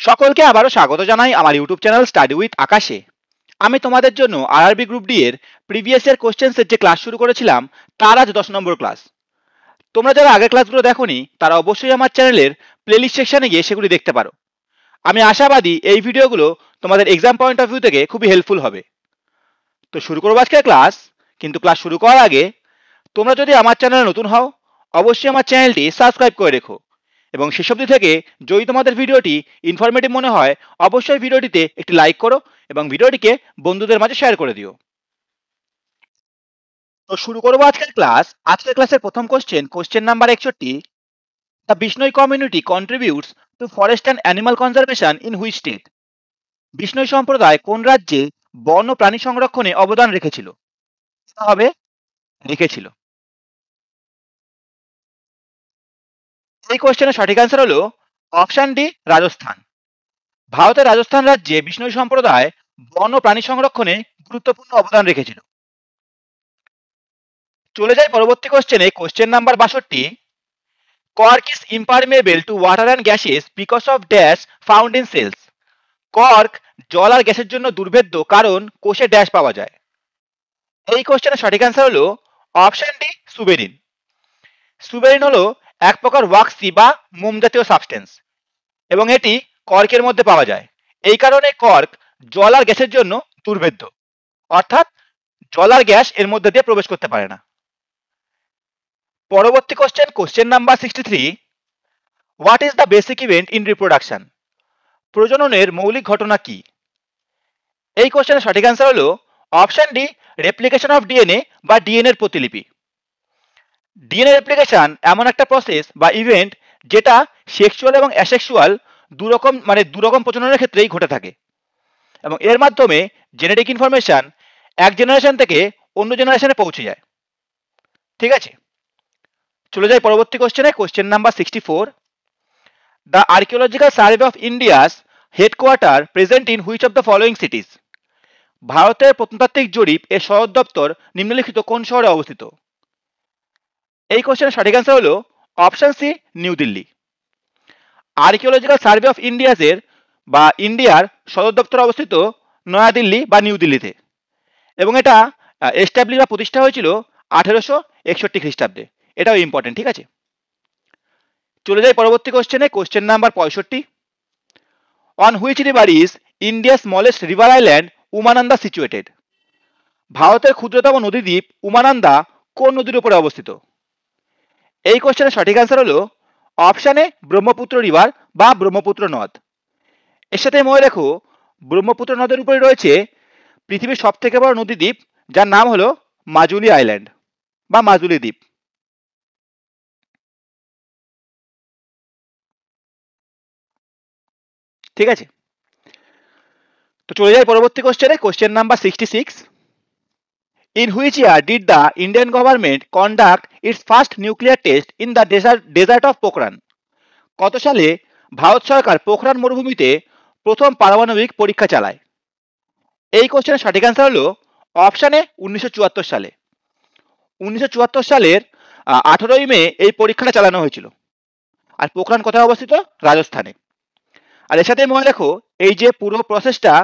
সকলকে আবারও স্বাগত জানাই আমার ইউটিউব চ্যানেল স্টাডি উইথ আকাশে। আমি তোমাদের জন্য আরআরবি গ্রুপ ডি এর প্রিভিয়াস ইয়ার কোশ্চেন্সের যে ক্লাস শুরু করেছিলাম তার আজ 10 নম্বর ক্লাস। তোমরা যারা আগের ক্লাসগুলো দেখোনি তারা অবশ্যই আমার চ্যানেলের প্লেলিস্ট সেকশনে গিয়ে সেগুলি দেখতে পারো। আমি আশাবাদী এই ভিডিওগুলো তোমাদের এক্সাম পয়েন্ট অফ ভিউ থেকে খুবই হেল্পফুল হবে। তো শুরু করবো আজকের ক্লাস, কিন্তু ক্লাস শুরু করার আগে তোমরা যদি আমার চ্যানেলে নতুন হও অবশ্যই আমার চ্যানেলটি সাবস্ক্রাইব করে রেখো, এবং শেষ অবধি থেকে যদি তোমাদের ভিডিওটি ইনফরমেটিভ মনে হয় অবশ্যই ভিডিওটিতে একটি লাইক করো এবং ভিডিওটিকে বন্ধুদের মাঝে শেয়ার করে দিও। তো শুরু করবো আজকের ক্লাস। আজকের ক্লাসের প্রথম question number 61। The Bishnoi community contributes two forest and animal conservation in which state? Bishnoi সম্প্রদায় কোন রাজ্যে বন্য প্রাণী সংরক্ষণে অবদান রেখেছিল? হবে রেখেছিল। এই কোশ্চেনের সঠিক অ্যান্সার হলো অপশন ডি, রাজস্থান। ভারতের রাজস্থান রাজ্যে বিষ্ণই সম্প্রদায় বন্য প্রাণী সংরক্ষণে গুরুত্বপূর্ণ অবদান রেখেছিল। চলে যায় পরবর্তী question number 62। Cork is impermeable to water and gases because of dash found in cells. Cork জল আর গ্যাসের জন্য দুর্ভেদ্য কারণ কোষে ড্যাশ পাওয়া যায়। এই কোশ্চেনের সঠিক অ্যান্সার হলো অপশন ডি, সুবেরিন। সুবেরিন হলো এক প্রকার ওয়াক্সি বা মোম জাতীয় সাবস্টেন্স এবং এটি কর্কের মধ্যে পাওয়া যায়। এই কারণে কর্ক জল আর গ্যাসের জন্য দুর্ভেদ্য, অর্থাৎ জল আর গ্যাস এর মধ্যে দিয়ে প্রবেশ করতে পারে না। পরবর্তী question number 63। What is the basic event in reproduction? প্রজননের মৌলিক ঘটনা কি? এই কোশ্চেনের সঠিক অ্যান্সার হলো option D, replication of DNA বা ডিএনএ এর প্রতিলিপি। ডিএনএ রেপ্লিকেশন এমন একটা প্রসেস বা ইভেন্ট যেটা সেক্সুয়াল এবং অ্যাসেক্সুয়াল দুরকম প্রজননের ক্ষেত্রেই ঘটে থাকে, এবং এর মাধ্যমে জেনেটিক ইনফরমেশন এক জেনারেশন থেকে অন্য জেনারেশনে পৌঁছে যায়। ঠিক আছে, চলে যায় পরবর্তী question number 64। The archaeological survey of India's headquarter present in which of the following সিটিজ? ভারতের প্রত্নতাত্ত্বিক জরিপ এর সদর দপ্তর নিম্নলিখিত কোন শহরে অবস্থিত? এই কোশ্চেনের সঠিক অ্যান্সার হলো option C, New Delhi. Archaeological survey of ইন্ডিয়াসের বা ইন্ডিয়ার সদর দপ্তর অবস্থিত নয়াদিল্লি বা নিউ দিল্লিতে, এবং এটা এস্টাবলিশ বা প্রতিষ্ঠা হয়েছিল 1861 খ্রিস্টাব্দে। এটাও ইম্পর্টেন্ট। ঠিক আছে, চলে যাই পরবর্তী question number 65। On which river is India smallest river island Umananda situated? ভারতের ক্ষুদ্রতম নদীদ্বীপ উমানন্দা কোন নদীর উপরে অবস্থিত? এই কোশ্চেনের সঠিক অ্যান্সার হলো অপশানে ব্রহ্মপুত্র রিভার বা ব্রহ্মপুত্র নদ। এর সাথে মনে রেখো ব্রহ্মপুত্র নদের উপরে রয়েছে পৃথিবীর সব থেকে বড় নদীদ্বীপ, যার নাম হলো মাজুলি আইল্যান্ড বা মাজুলি দ্বীপ। ঠিক আছে, তো চলে যাই পরবর্তী question number 66। In which year did the Indian government conduct its first nuclear test in the desert of Pokhran? কত সালে ভারত সরকার পোখরান মরুভূমিতে প্রথম পারমাণবিক পরীক্ষা চালায়? এই কোশ্চেনের সঠিক অ্যান্সার হলো অপশানে 1974 সালে। 1974 সালের 18ই মে এই পরীক্ষাটা চালানো হয়েছিল। আর পোখরান কোথায় অবস্থিত? রাজস্থানে। আর এর সাথে মনে রাখো এই যে পুরো প্রসেসটা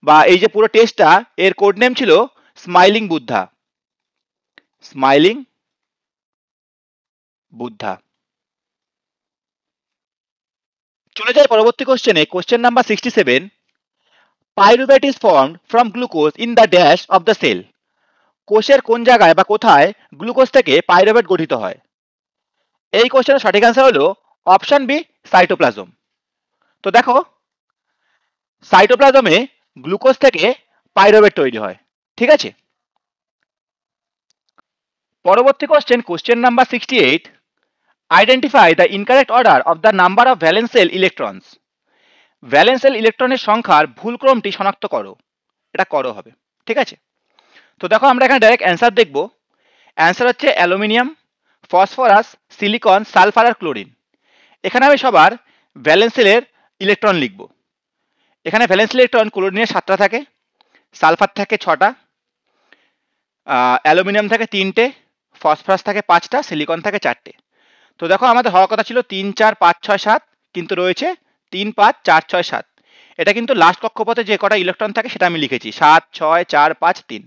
বা এই যে পুরো টেস্টটা এর কোড নেম ছিল স্মাইলিং বুদ্ধা। স্মাইলিং বুদ্ধা। চলে যায় পরবর্তী question number 67। Pyruvate is formed from glucose in the dash of the cell? কোষের কোন জায়গায় বা কোথায় গ্লুকোজ থেকে পাইরুভেট গঠিত হয়? এই কোশ্চেনের সঠিক অ্যান্সার হলো অপশন বি, সাইটোপ্লাজম। তো দেখো সাইটোপ্লাজমে গ্লুকোজ থেকে পাইরুভেট তৈরি হয়। ঠিক আছে, পরবর্তী question number 68। Identify the incorrect order of the number of valence shell electrons? Valence shell ইলেকট্রনের সংখ্যার ভুল ক্রমটি শনাক্ত করো। এটা করো হবে। ঠিক আছে, তো দেখো আমরা এখানে ডাইরেক্ট অ্যান্সার দেখব। অ্যান্সার হচ্ছে অ্যালুমিনিয়াম, ফসফরাস, সিলিকন, সালফার আর ক্লোরিন। এখানে আমি সবার ভ্যালেন্স সেলের ইলেকট্রন লিখব। এখানে ভ্যালেন্স ইলেকট্রন ক্লোরিনের 7টা থাকে, সালফার থাকে 6টা, অ্যালুমিনিয়াম থাকে 3টে, ফসফরাস থাকে 5টা, সিলিকন থাকে 4টে। তো দেখো আমাদের হওয়ার কথা ছিল 3 4 5 6 7, কিন্তু রয়েছে 3 5 4 6 7। এটা কিন্তু লাস্ট কক্ষপথে যে কটা ইলেকট্রন থাকে সেটা আমি লিখেছি 7, 6, 4, 5, 3।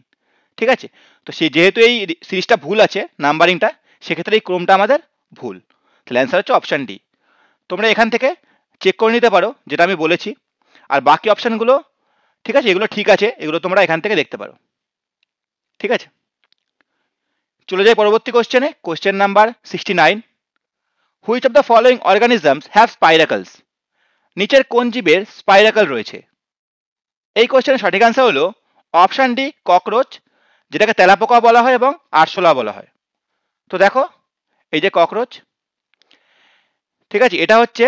ঠিক আছে, তো যেহেতু এই সিরিজটা ভুল আছে নাম্বারিংটা, সেক্ষেত্রে এই ক্রমটা আমাদের ভুল। তাহলে অ্যান্সার হচ্ছে অপশান ডি। তোমরা এখান থেকে চেক করে নিতে পারো যেটা আমি বলেছি, আর বাকি অপশানগুলো ঠিক আছে, এগুলো ঠিক আছে, এগুলো তোমরা এখান থেকে দেখতে পারো। ঠিক আছে, চলে যাই পরবর্তী কোশ্চেনে। Question number 69, which of the following organisms have spiracles? নিচের কোন জীবের স্পাইরাকল রয়েছে? এই কোশ্চেনের সঠিক আনসার হলো অপশান ডি, ককরোচ, যেটাকে তেলাপোকা বলা হয় এবং আরশোলা বলা হয়। তো দেখো এই যে ককরোচ, ঠিক আছে, এটা হচ্ছে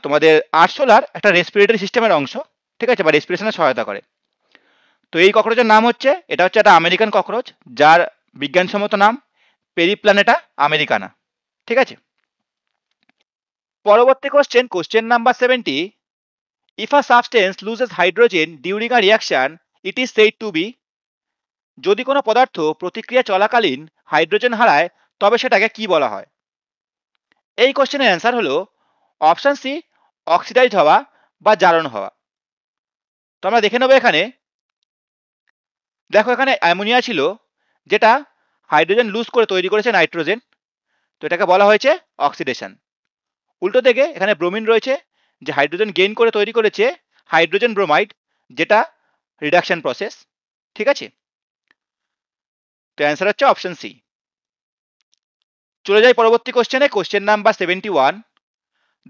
তোমাদের আরশোলার একটা রেসপিরেটরি সিস্টেমের অংশ, ঠিক আছে, বা রেসপিরেশনে সহায়তা করে। তো এই ককরোচের নাম হচ্ছে, এটা হচ্ছে একটা আমেরিকান ককরোচ, যার বিজ্ঞানসম্মত নাম পেরিপ্ল্যানেটা আমেরিকানা। ঠিক আছে, পরবর্তী question, question number 70, if a substance loses hydrogen during a reaction it is said to be? যদি কোনো পদার্থ প্রতিক্রিয়া চলাকালীন হাইড্রোজেন হারায় তবে সেটাকে কি বলা হয়? এই কোশ্চেনের অ্যান্সার হলো অপশান সি, অক্সিডাইজ হওয়া বা জারণ হওয়া। তো আমরা দেখে নেবো এখানে, দেখো এখানে অ্যামোনিয়া ছিল যেটা হাইড্রোজেন লুজ করে তৈরি করেছে নাইট্রোজেন, তো এটাকে বলা হয়েছে অক্সিডেশন। উল্টো দিকে এখানে ব্রোমিন রয়েছে, যে হাইড্রোজেন গেইন করে তৈরি করেছে হাইড্রোজেন ব্রোমাইড, যেটা রিডাকশন প্রসেস। ঠিক আছে, তো অ্যান্সার হচ্ছে অপশন সি। চলে যাই পরবর্তী কোশ্চেনে। Question number 71,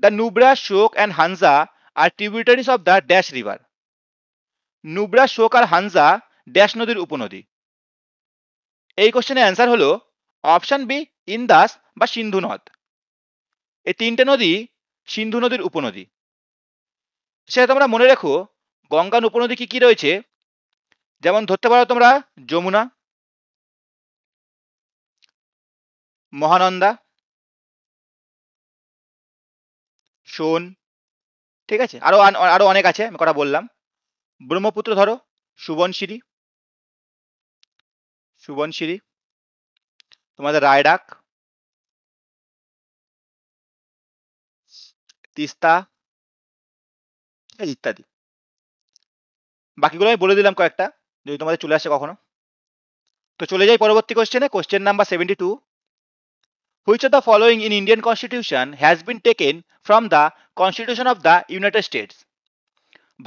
the Nubra, Shyok and Hunza আর tributaries of the dash river? Nubra, Shyok আর হানজা ড্যাশ নদীর উপনদী? এই কোশ্চেনের অ্যান্সার হলো অপশন বি, ইন্দাস বা সিন্ধু নদ। এই তিনটে নদী সিন্ধু নদীর উপনদী। সেটা তোমরা মনে রেখো, গঙ্গার উপনদী কি কি রয়েছে, যেমন ধরতে পারো তোমরা যমুনা, মহানন্দা, সোন, ঠিক আছে, আরো আরো অনেক আছে, আমি কটা বললাম। ব্রহ্মপুত্র ধরো, সুবনশিরি, সুবনশিরি, তোমাদের রায়ডাক, তিস্তা ইত্যাদি। বাকিগুলো আমি বলে দিলাম কয়েকটা, যদি তোমাদের চলে আসে কখনো। তো চলে যাই পরবর্তী কোশ্চেনে। Question number 72, which of the following in Indian constitution has been taken from the constitution of the United states?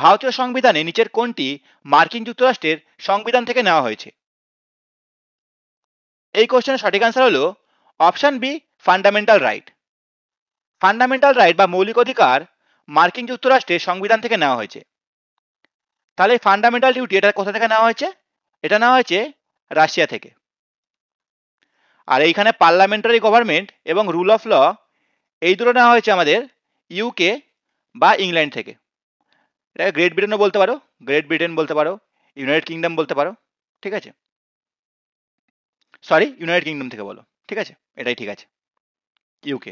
ভারতীয় সংবিধানে নিচের কোনটি মার্কিন যুক্তরাষ্ট্রের সংবিধান থেকে নেওয়া হয়েছে? এই কোশ্চেনের সঠিক আনসার হলো option B, fundamental right. Fundamental right বা মৌলিক অধিকার মার্কিন যুক্তরাষ্ট্রের সংবিধান থেকে নেওয়া হয়েছে। তাহলে ফান্ডামেন্টাল ডিউটি এটা কোথা থেকে নেওয়া হয়েছে? এটা নেওয়া হয়েছে রাশিয়া থেকে। আর এইখানে পার্লামেন্টারি গভর্নমেন্ট এবং রুল অফ ল এই দুটো নেওয়া হয়েছে আমাদের ইউকে বা ইংল্যান্ড থেকে। এটাকে গ্রেট ব্রিটেনও বলতে পারো, গ্রেট ব্রিটেন বলতে পারো, ইউনাইটেড কিংডম বলতে পারো। ঠিক আছে, সরি, ইউনাইটেড কিংডম থেকে বলো, ঠিক আছে, এটাই ঠিক আছে, ইউকে।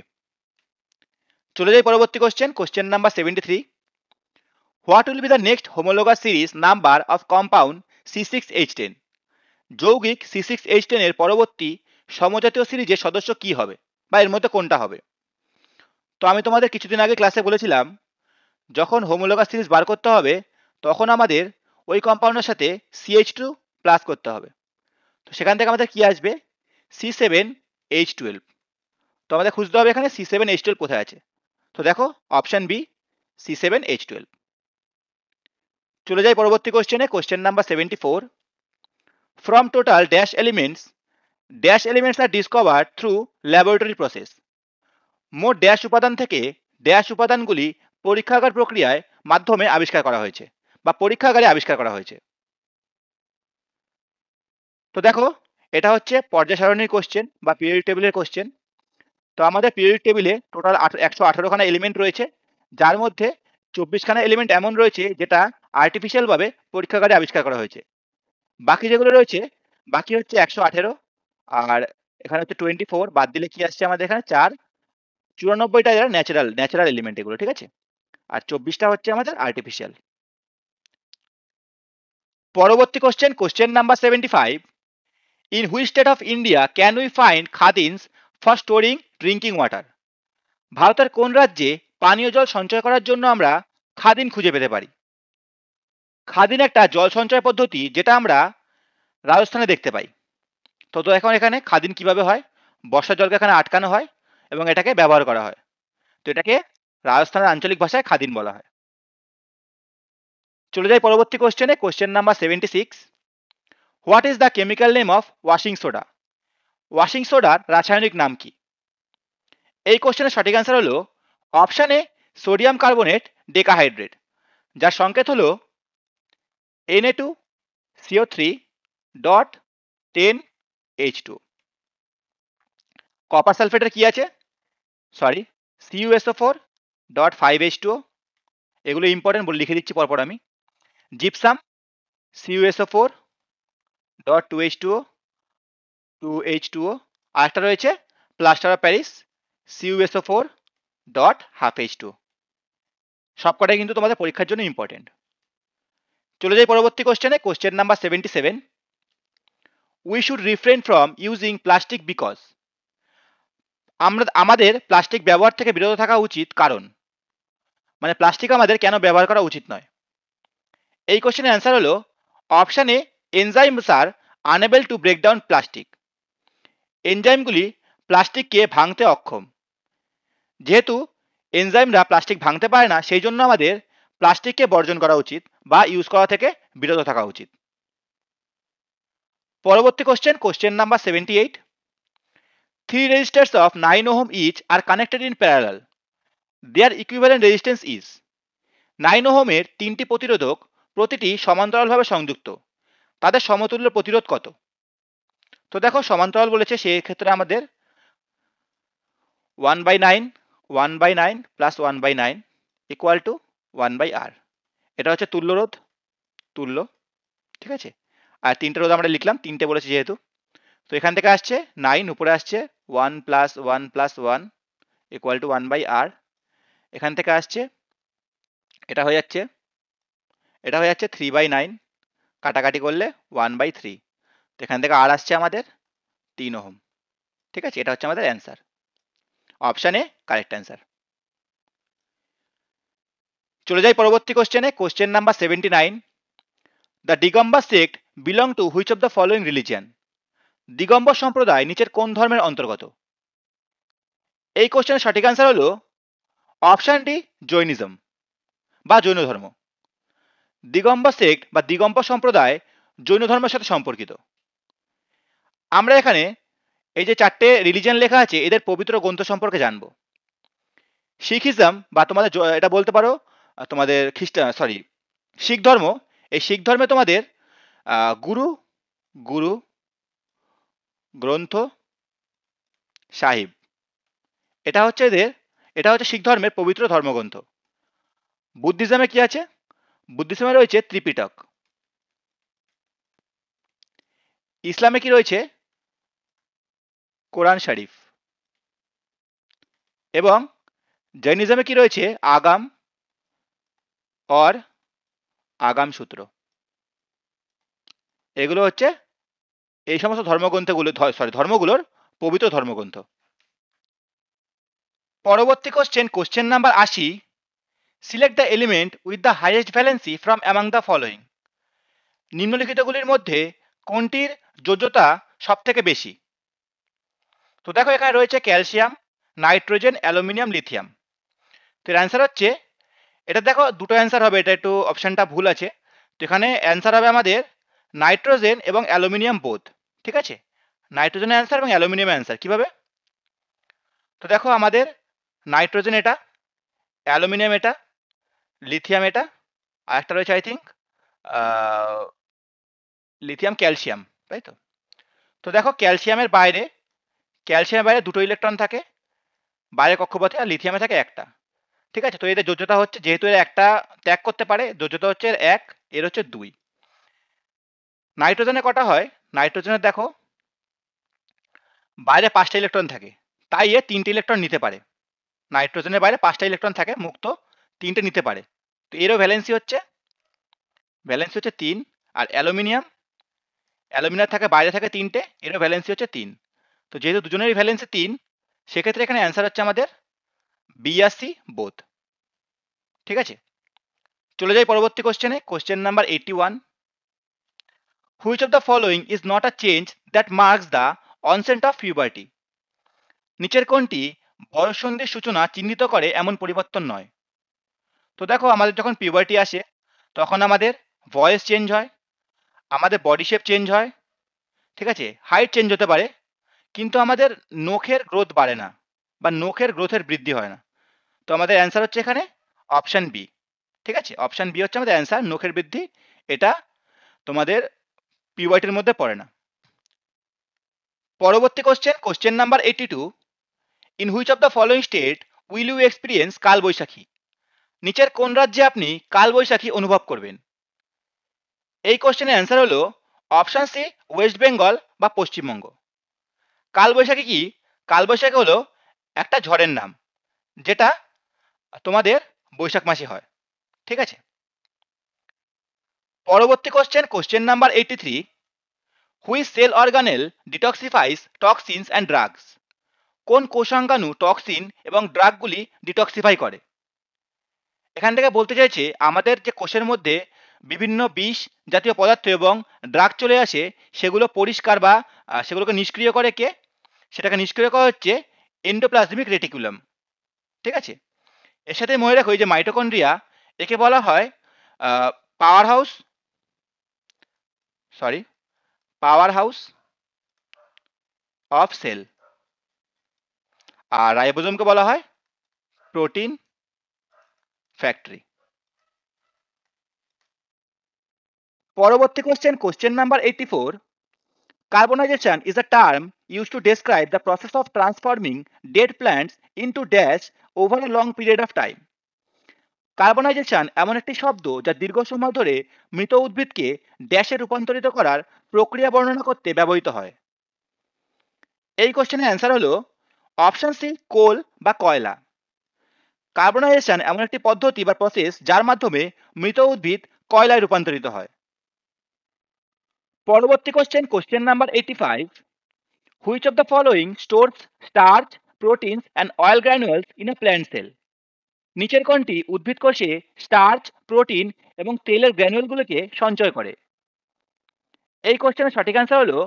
চলে যাই পরবর্তী question. Question number 73, what will be the next homologous series number of compound C6H10? যৌগিক C6H10 এর পরবর্তী সমজাতীয় সিরিজের সদস্য কি হবে, বা এর মধ্যে কোনটা হবে? তো আমি তোমাদের কিছুদিন আগে ক্লাসে বলেছিলাম, যখন হোমোলোগাস সিরিজ বার করতে হবে তখন আমাদের ওই কম্পাউন্ডের সাথে CH2 প্লাস করতে হবে। তো সেখান থেকে আমাদের কি আসবে? C7H12। তো আমাদের খুঁজতে হবে এখানে C7H12 কোথায় আছে। তো দেখো অপশন বি, C7H12। চলে যাই পরবর্তী কোশ্চেনে। Question number 74, from total dash elements are discovered through laboratory process? মোট ড্যাশ উপাদান থেকে ড্যাশ উপাদানগুলি পরীক্ষাগার প্রক্রিয়ায় মাধ্যমে আবিষ্কার করা হয়েছে বা পরীক্ষাগারে আবিষ্কার করা হয়েছে। তো দেখো এটা হচ্ছে পর্যায় সারণীর কোশ্চেন বা পিরিয়ডিক টেবিলের কোশ্চেন। তো আমাদের পিরিয়ডিক টেবিলে টোটাল 118খানা এলিমেন্ট রয়েছে, যার মধ্যে 24খানা এলিমেন্ট এমন রয়েছে যেটা আর্টিফিশিয়াল ভাবে পরীক্ষাগারে আবিষ্কার করা হয়েছে। বাকি যেগুলো রয়েছে, বাকি হচ্ছে 118, আর এখানে হচ্ছে 24, বাদ দিলে কি আসছে আমাদের এখানে 4, 94টা যারা ন্যাচারাল এলিমেন্ট এগুলো, ঠিক আছে, আর 24টা হচ্ছে আমাদের আর্টিফিশিয়াল। পরবর্তী question, question number 75, in which state of India can we find khadins for storing drinking water? ভারতের কোন রাজ্যে পানীয় জল সঞ্চয় করার জন্য আমরা খাদিন খুঁজে পেতে পারি? খাদিন একটা জল সঞ্চয় পদ্ধতি যেটা আমরা রাজস্থানে দেখতে পাই। তো এখন এখানে খাদিন কিভাবে হয়, বর্ষার জলকে এখানে আটকানো হয় এবং এটাকে ব্যবহার করা হয়। তো এটাকে রাজস্থানের আঞ্চলিক ভাষায় খাদিন বলা হয়। চলে যাই পরবর্তী কোশ্চেনে, question number 76। What is the chemical name of washing soda? Washing সোডার রাসায়নিক নাম কি? এই কোশ্চেনের সঠিক অ্যান্সার হলো option A sodium carbonate decahydrate, যার সংকেত হলো Na2CO3.10H2। কপার সালফেটের কি আছে? Sorry, CuSO4.5H2O। এগুলো ইম্পর্টেন্ট বলে লিখে দিচ্ছি পরপর আমি। Gypsum CuSO4.2H2O 2H2O। আর একটা রয়েছে প্লাস্টার অফ প্যারিস CuSO4.12H2O। সবকটাই কিন্তু তোমাদের পরীক্ষার জন্য ইম্পর্টেন্ট। চলে যাই পরবর্তী কোশ্চেনে, question number 77। We should refrain from using plastic because. আমাদের প্লাস্টিক ব্যবহার থেকে বিরত থাকা উচিত কারণ, মানে প্লাস্টিক আমাদের কেন ব্যবহার করা উচিত নয়? এই কোশ্চেনের অ্যান্সার হলো option A enzymes are unable to break down plastic. এনজাইমগুলি প্লাস্টিককে ভাঙতে অক্ষম। যেহেতু এনজাইমরা প্লাস্টিক ভাঙতে পারে না, সেই জন্য আমাদের প্লাস্টিককে বর্জন করা উচিত বা ইউজ করা থেকে বিরত থাকা উচিত। পরবর্তী question, question number 78। 3 resistors of 9 ohm each are connected in parallel. Their equivalent resistance is। 9 ওহমের 3টি প্রতিরোধক প্রতিটি সমান্তরালভাবে সংযুক্ত, তাদের সমতুল্য প্রতিরোধ কত? তো দেখো সমান্তরাল বলেছে, সেই ক্ষেত্রে আমাদের 1/9 1/9 প্লাস 1/9 ইকুয়াল টু 1/r। এটা হচ্ছে তুল্য রোধ, তুল্য, ঠিক আছে। আর তিনটে রোধ আমরা লিখলাম, তিনটে বলেছে যেহেতু। তো এখান থেকে আসছে 9, উপরে আসছে 1 plus 1 plus 1 equal to 1/r। এখান থেকে আসছে এটা হয়ে যাচ্ছে 3/9, কাটাকাটি করলে 1/3। তো এখান থেকে আর আসছে আমাদের 3 ওহম, ঠিক আছে। এটা হচ্ছে আমাদের answer, option A correct answer. চলে যাই পরবর্তী কোশ্চেনে, question number 79। The Digambar sect belong to which of the following religion? Digambar সম্প্রদায় নিচের কোন ধর্মের অন্তর্গত? এই কোশ্চেনের সঠিক অ্যান্সার হলো অপশন ডি জৈনিজম বা জৈন ধর্ম। দিগম্বর সেক্ট বা দিগম্বর সম্প্রদায় জৈন ধর্মের সাথে সম্পর্কিত। আমরা এখানে এই যে 4টে রিলিজিয়ান লেখা আছে, এদের পবিত্র গ্রন্থ সম্পর্কে জানবো। শিখিজম বা তোমাদের এটা বলতে পারো তোমাদের শিখ ধর্ম। এই শিখ ধর্মে তোমাদের গুরু গুরু গ্রন্থ সাহিব, এটা হচ্ছে শিখ ধর্মের পবিত্র ধর্মগ্রন্থ। বুদ্ধিজমে কি আছে? বুদ্ধিজমে রয়েছে ত্রিপিটক। ইসলামে কি রয়েছে? কোরআন শরীফ। এবং জৈনিজমে কি রয়েছে? আগাম और আগাম সূত্র। এগুলো হচ্ছে এই সমস্ত ধর্মগুলোর পবিত্র ধর্মগ্রন্থ। পরবর্তী question, question number 80। Select the element with the highest valency from among the following. নিম্নলিখিতগুলির মধ্যে কোনটির যোজ্যতা সব থেকে বেশি? তো দেখো এখানে রয়েছে ক্যালসিয়াম, নাইট্রোজেন, অ্যালুমিনিয়াম, লিথিয়াম। তো এর অ্যান্সার হচ্ছে, এটা দেখো দুটো অ্যান্সার হবে, এটা একটু অপশানটা ভুল আছে। তো এখানে অ্যান্সার হবে আমাদের নাইট্রোজেন এবং অ্যালুমিনিয়াম বোথ, ঠিক আছে। নাইট্রোজেনের অ্যান্সার এবং অ্যালুমিনিয়ামের অ্যান্সার কিভাবে? তো দেখো আমাদের নাইট্রোজেন এটা, অ্যালুমিনিয়াম এটা, লিথিয়াম এটা, আর একটা রয়েছে আই থিঙ্ক লিথিয়াম ক্যালসিয়াম, তাই তো। তো দেখো ক্যালসিয়ামের বাইরে দুটো ইলেকট্রন থাকে বাইরের কক্ষপথে, আর লিথিয়ামে থাকে একটা, ঠিক আছে। তো এদের যোজ্যতা হচ্ছে, যেহেতু এর একটা ত্যাগ করতে পারে, যোজ্যতা হচ্ছে এর 1, এর হচ্ছে 2। নাইট্রোজেনে কটা হয়? নাইট্রোজেনের দেখো বাইরে 5টা ইলেকট্রন থাকে, তাই এ 3টে ইলেকট্রন নিতে পারে। নাইট্রোজেনের বাইরে 5টা ইলেকট্রন থাকে মুক্ত, 3টে নিতে পারে। তো এরও ভ্যালেন্সি হচ্ছে 3। আর অ্যালুমিনিয়াম থাকে বাইরে থাকে 3টে, এরও ভ্যালেন্সি হচ্ছে 3। তো যেহেতু দুজনেরই ভ্যালেন্সি 3, সেক্ষেত্রে এখানে অ্যান্সার হচ্ছে আমাদের বি আর সি বোথ, ঠিক আছে। চলে যাই পরবর্তী কোশ্চেনে, question number 81। Which of the following is not a change that marks the onset of puberty? নিচের কোনটি বয়ঃসন্ধির সূচনা চিহ্নিত করে এমন পরিবর্তন নয়? তো দেখো, আমাদের যখন পিউবার্টি আসে তখন আমাদের ভয়েস চেঞ্জ হয়, আমাদের বডি শেপ চেঞ্জ হয়, ঠিক আছে, হাইট চেঞ্জ হতে পারে, কিন্তু আমাদের নখের গ্রোথ বাড়ে না বা নখের গ্রোথের বৃদ্ধি হয় না। তো আমাদের অ্যান্সার হচ্ছে এখানে অপশান বি। ঠিক আছে, অপশান বি হচ্ছে আমাদের অ্যান্সার, নখের বৃদ্ধি। এটা তোমাদের পিউবার্টির মধ্যে পড়ে না। পরবর্তী question, question number 82। In which of the following state will you experience Kalbaishakhi? নিচের কোন রাজ্যে আপনি কালবৈশাখী অনুভব করবেন? এই কোশ্চেনের অ্যান্সার হলো অপশান সি, ওয়েস্ট বেঙ্গল বা পশ্চিমবঙ্গ। কালবৈশাখী কি? কালবৈশাখী হলো একটা ঝড়ের নাম, যেটা তোমাদের বৈশাখ মাসে হয়। ঠিক আছে। পরবর্তী question, question number 83। Which cell organelle detoxifies toxins and drugs? কোন কোষাঙ্গাণু টক্সিন এবং ড্রাগগুলি ডিটক্সিফাই করে? এখান থেকে বলতে চাইছে আমাদের যে কোষের মধ্যে বিভিন্ন বিষ জাতীয় পদার্থ এবং ড্রাগ চলে আসে, সেগুলো পরিষ্কার বা সেগুলোকে নিষ্ক্রিয় করে কে? সেটাকে নিষ্ক্রিয় করা হচ্ছে এন্ডোপ্লাজমিক রেটিকুলাম। ঠিক আছে। এর সাথে মনে রাখো, এই যে মাইটোকন্ড্রিয়া, একে বলা হয় power house, power house of cell. আর রাইবোজোমকে বলা হয় প্রোটিন ফ্যাক্টরি। পরবর্তী question, question number 84। Carbonization is a term used to describe the process of transforming dead plants into dash over a long period of time. Carbonisation এমন একটি শব্দ যা দীর্ঘ সময় ধরে মৃত উদ্ভিদকে ড্যাশে রূপান্তরিত করার প্রক্রিয়া বর্ণনা করতে ব্যবহৃত হয়। এই কোশ্চেনের অ্যান্সার হলো অপশন সি, কোল বা কয়লা। কার্বনাইজেশন এমন একটি পদ্ধতি বা প্রসেস যার মাধ্যমে মৃত উদ্ভিদ কয়লায় রূপান্তরিত হয়। পরবর্তী question, question number 85। Which of the following stores starch, proteins and oil granules in a plant cell? নিচের কোনটি উদ্ভিদ কোষে স্টার্চ, প্রোটিন এবং তেলের গ্র্যানুলগুলোকে সঞ্চয় করে? এই কোশ্চেনের সঠিক অ্যান্সার হলো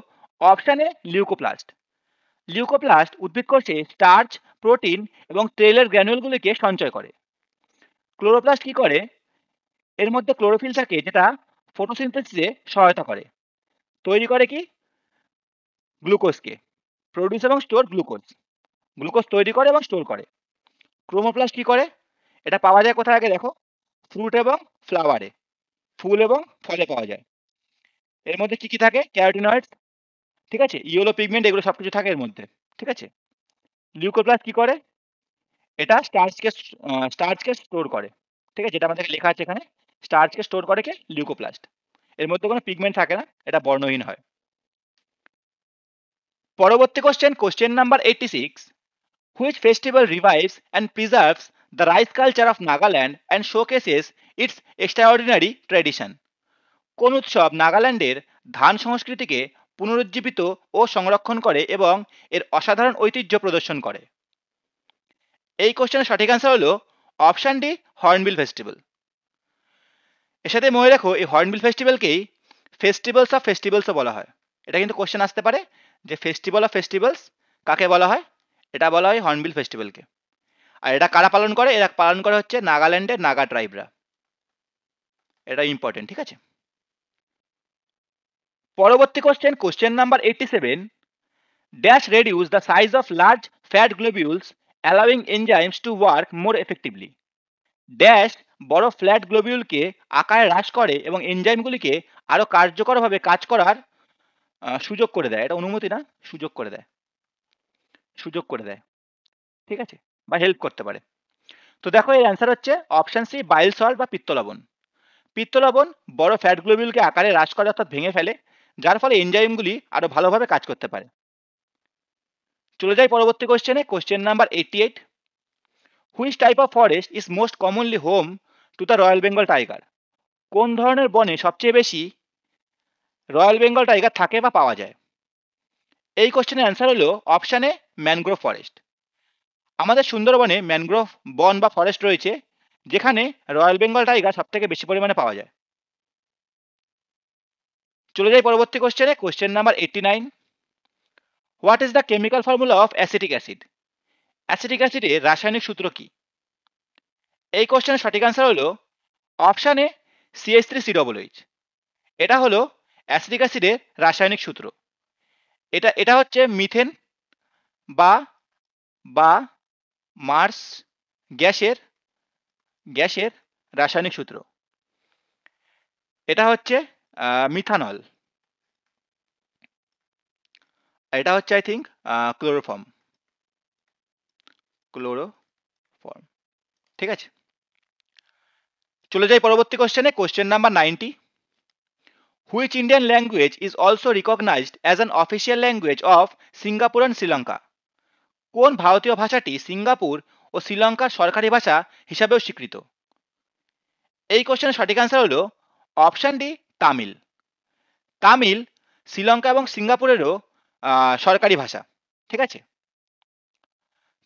অপশন এ, লিউকোপ্লাস্ট। লিউকোপ্লাস্ট উদ্ভিদ কোষে স্টার্চ, প্রোটিন এবং তেলের গ্র্যানুলগুলিকে সঞ্চয় করে। ক্লোরোপ্লাস্ট কি করে? এর মধ্যে ক্লোরোফিল থাকে, যেটা ফটোসিনথেসিসে সহায়তা করে। তৈরি করে কি? গ্লুকোজকে। প্রোডিউস এবং স্টোর গ্লুকোজ। গ্লুকোজ তৈরি করে এবং স্টোর করে। ক্রোমোপ্লাস্ট কি করে? এটা পাওয়া যায় কোথায় আগে দেখো, ফ্রুট এবং ফ্লাওয়ারে, ফুল এবং ফলে পাওয়া যায়। এর মধ্যে কি কি থাকে? ক্যারোটিনয়েডস, ঠিক আছে, ইয়েলো পিগমেন্ট, এগুলো সবকিছু থাকে এর মধ্যে। ঠিক আছে। লিউকোপ্লাস্ট কি করে? এটা স্টার্চকে স্টোর করে। ঠিক আছে, যেটা আমাদের লেখা আছে এখানে, স্টার্চকে স্টোর করে কে? লিউকোপ্লাস্ট। এর মধ্যে কোনো পিগমেন্ট থাকে না, এটা বর্ণহীন হয়। পরবর্তী question, question number 86। Which festival revives and preserves the rice culture of Nagaland and showcases its extraordinary tradition? কোন উৎসব নাগাল্যান্ডের ধান সংস্কৃতিকে পুনরুজ্জীবিত ও সংরক্ষণ করে এবং এর অসাধারণ ঐতিহ্য প্রদর্শন করে? এই কোশ্চেনের সঠিক অ্যান্সার হলো অপশন ডি, হর্নবিল ফেস্টিভ্যাল। এর সাথে মনে রাখো, এই হর্নবিল ফেস্টিভ্যালকেই ফেস্টিভ্যালস অফ ফেস্টিভ্যালসও বলা হয়। এটা কিন্তু কোশ্চেন আসতে পারে যে ফেস্টিভ্যাল অফ ফেস্টিভ্যালস কাকে বলা হয়? এটা বলা হয় হর্নবিল ফেস্টিভ্যালকে। আর এটা কারা পালন করে? এরা পালন করে হচ্ছে নাগাল্যান্ডের নাগা ট্রাইবরা। এটা ইম্পর্টেন্ট। ঠিক আছে। পরবর্তী question, question number 87। Dash reduce the size of large fat globules allowing enzymes to work more effectively. Dash বড় ফ্ল্যাট গ্লোবিউলকে আকারে হ্রাস করে এবং এনজাইমগুলিকে আরও কার্যকরভাবে কাজ করার সুযোগ করে দেয়। এটা অনুমতি না, সুযোগ করে দেয়, সুযোগ করে দেয়। ঠিক আছে, বা হেল্প করতে পারে। তো দেখো, এর অ্যান্সার হচ্ছে অপশন সি, বাইল সল্ট বা পিত্তলবণ। পিত্তলবণ বড় ফ্যাট গ্লোবিউলকে আকারে হ্রাস করে, অর্থাৎ ভেঙে ফেলে, যার ফলে এনজাইমগুলি আরো ভালোভাবে কাজ করতে পারে। চলে যাই পরবর্তী কোশ্চেনে, question number 88। Which type of forest is most commonly home to the royal Bengal tiger? কোন ধরনের বনে সবচেয়ে বেশি রয়্যাল বেঙ্গল টাইগার থাকে বা পাওয়া যায়? এই কোশ্চেনের অ্যান্সার হলো অপশন এ, ম্যানগ্রোভ ফরেস্ট। আমাদের সুন্দরবনে ম্যানগ্রোভ বন বা ফরেস্ট রয়েছে, যেখানে রয়্যাল বেঙ্গল টাইগার সব থেকে বেশি পরিমাণে পাওয়া যায়। চলে যাই পরবর্তী কোশ্চেনে, question number 89। What is the chemical formula of acetic acid? Acetic অ্যাসিডের রাসায়নিক সূত্র কি? এই কোশ্চেনের সঠিক অ্যান্সার হলো অপশান এ CH3COOH। এটা হলো অ্যাসিটিক অ্যাসিডের রাসায়নিক সূত্র। এটা হচ্ছে মিথেন বা বা মার্স গ্যাসের রাসায়নিক সূত্র। এটা হচ্ছে মিথানল। এটা হচ্ছে আই থিঙ্ক ক্লোরোফর্ম। ঠিক আছে, চলে যাই পরবর্তী কোশ্চেনে, question number 90। Which Indian language is also recognised as an official language of Singapore and Sri? কোন ভারতীয় ভাষাটি সিঙ্গাপুর ও শ্রীলঙ্কার সরকারি ভাষা হিসাবেও স্বীকৃত? এই কোশ্চেনের সঠিক অ্যান্সার হলো অপশান ডি তামিল। তামিল শ্রীলঙ্কা এবং সিঙ্গাপুরেরও সরকারি ভাষা। ঠিক আছে,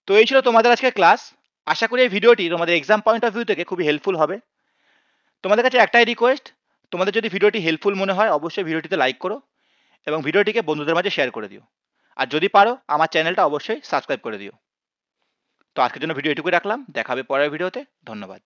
তো এই ছিল তোমাদের আজকের ক্লাস। আশা করি এই ভিডিওটি তোমাদের এক্সাম পয়েন্ট অফ ভিউ থেকে খুবই হেল্পফুল হবে। তোমাদের কাছে একটাই রিকোয়েস্ট, তোমাদের যদি ভিডিওটি হেল্পফুল মনে হয় অবশ্যই ভিডিওটিতে লাইক করো এবং ভিডিওটিকে বন্ধুদের মাঝে শেয়ার করে দিও। আর যদি পারো আমার চ্যানেলটা অবশ্যই সাবস্ক্রাইব করে দিও। তো আজকের জন্য ভিডিও এটুকুই রাখলাম, দেখা হবে পরের ভিডিওতে। ধন্যবাদ।